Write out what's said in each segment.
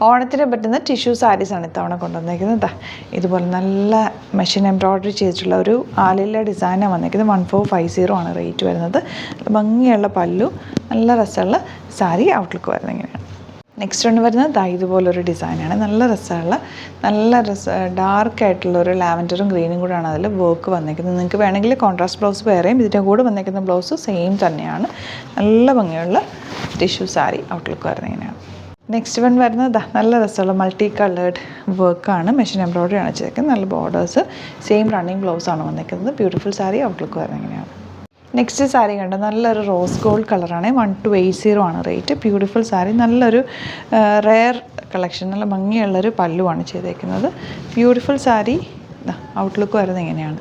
ഓണത്തിന് പറ്റുന്ന ടിഷ്യൂ സാരീസാണ് ഇത്തവണ കൊണ്ടുവന്നേക്കുന്നത്. ഇതുപോലെ നല്ല മെഷീൻ എംബ്രോയ്ഡറി ചെയ്തിട്ടുള്ള ഒരു ആലില ഡിസൈനാണ് വന്നേക്കുന്നത്. 1450 ആണ് റേറ്റ് വരുന്നത്. ഭംഗിയുള്ള പല്ലു, നല്ല രസമുള്ള സാരി ഔട്ട്ലുക്ക് വരുന്നത് ഇങ്ങനെയാണ്. നെക്സ്റ്റ് വൺ വരുന്നത് ഇതുപോലൊരു ഡിസൈനാണ്. നല്ല രസമുള്ള ഡാർക്കായിട്ടുള്ളൊരു ലാവൻഡറും ഗ്രീനും കൂടെയാണ് അതിൽ വർക്ക് വന്നിരിക്കുന്നത്. നിങ്ങൾക്ക് വേണമെങ്കിൽ കോൺട്രാസ്റ്റ് ബ്ലൗസ് വേറെയും ഇതിൻ്റെ കൂടെ വന്നിരിക്കുന്ന ബ്ലൗസ് സെയിം തന്നെയാണ്. നല്ല ഭംഗിയുള്ള ടിഷ്യൂ സാരി ഔട്ട്ലുക്ക് വരുന്നത് ഇങ്ങനെയാണ്. നെക്സ്റ്റ് വൺ വരുന്നത് നല്ല രസമുള്ള മൾട്ടി കളേർഡ് വർക്കാണ്. മെഷീൻ എംബ്രോയ്ഡറി ആണ് ചെയ്തേക്കുന്നത്. നല്ല ബോർഡേഴ്സ്, സെയിം റണ്ണിങ് ബ്ലൗസാണ് വന്നിരിക്കുന്നത്. ബ്യൂട്ടിഫുൾ സാരി ഔട്ട്ലുക്ക് വരുന്നത് ഇങ്ങനെയാണ്. നെക്സ്റ്റ് സാരി കണ്ടോ, നല്ലൊരു റോസ് ഗോൾഡ് കളറാണ്. 1280 ആണ് റേറ്റ്. ബ്യൂട്ടിഫുൾ സാരി, നല്ലൊരു റെയർ കളക്ഷൻ, നല്ല ഭംഗിയുള്ളൊരു പല്ലുവാണ് ചെയ്തേക്കുന്നത്. ബ്യൂട്ടിഫുൾ സാരി ഔട്ട്ലുക്ക് വരുന്നത് ഇങ്ങനെയാണ്.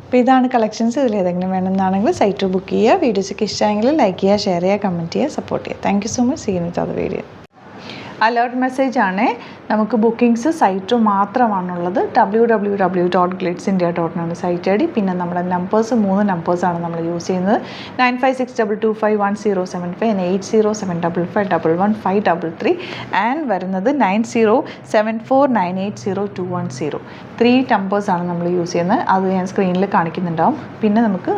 അപ്പോൾ ഇതാണ് കളക്ഷൻസ്. ഇതിൽ ഏതെങ്കിലും വേണമെന്നാണെങ്കിൽ സൈറ്റ് ബുക്ക് ചെയ്യുക. വീഡിയോസൊക്കെ ഇഷ്ടമെങ്കിൽ ലൈക്ക് ചെയ്യുക, ഷെയർ ചെയ്യുക, കമൻറ്റ് ചെയ്യുക, സപ്പോർട്ട് ചെയ്യുക. Thank you so much. See you with other video. Alert message ആണ്. നമുക്ക് ബുക്കിംഗ്സ് സൈറ്റ് മാത്രമാണുള്ളത്. www.glitzindia.in ആണ് സൈറ്റ് ഐ ഡി. പിന്നെ നമ്മുടെ നമ്പേഴ്സ് 3 നമ്പേഴ്സാണ് നമ്മൾ യൂസ് ചെയ്യുന്നത്. 9562251075 and 8075551533 ആൻഡ് വരുന്നത് 9074980210. 3 നമ്പേഴ്സാണ് നമ്മൾ യൂസ് ചെയ്യുന്നത്. അത് ഞാൻ സ്ക്രീനിൽ കാണിക്കുന്നുണ്ടാവും. പിന്നെ നമുക്ക്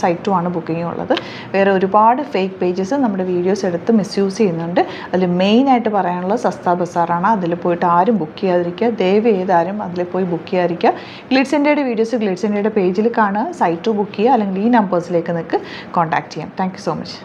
സൈറ്റും ആണ് ബുക്കിംഗ് ഉള്ളത്. വേറെ ഒരുപാട് ഫേക്ക് പേജസ് നമ്മുടെ വീഡിയോസ് എടുത്ത് മിസ്യൂസ് ചെയ്യുന്നുണ്ട്. അതിൽ മെയിനായിട്ട് പറയാനുള്ളത് സസ്ത ബസാറാണ്. അതിൽ പോയിട്ട് ആരും ബുക്ക് ചെയ്യാതിരിക്കുക. ദയവ് ചെയ്താരും അതിൽ പോയി ബുക്ക് ചെയ്യാതിരിക്കുക. ഗ്ലിറ്റ്സ് ഇന്ത്യയുടെ വീഡിയോസ് ഗ്ലിറ്റ്സ് ഇന്ത്യയുടെ പേജിൽ കാണുക, സൈറ്റ് ബുക്ക് ചെയ്യുക, അല്ലെങ്കിൽ ഈ നമ്പേഴ്സിലേക്ക് നിങ്ങൾക്ക് കോൺടാക്റ്റ് ചെയ്യാം. Thank you so much.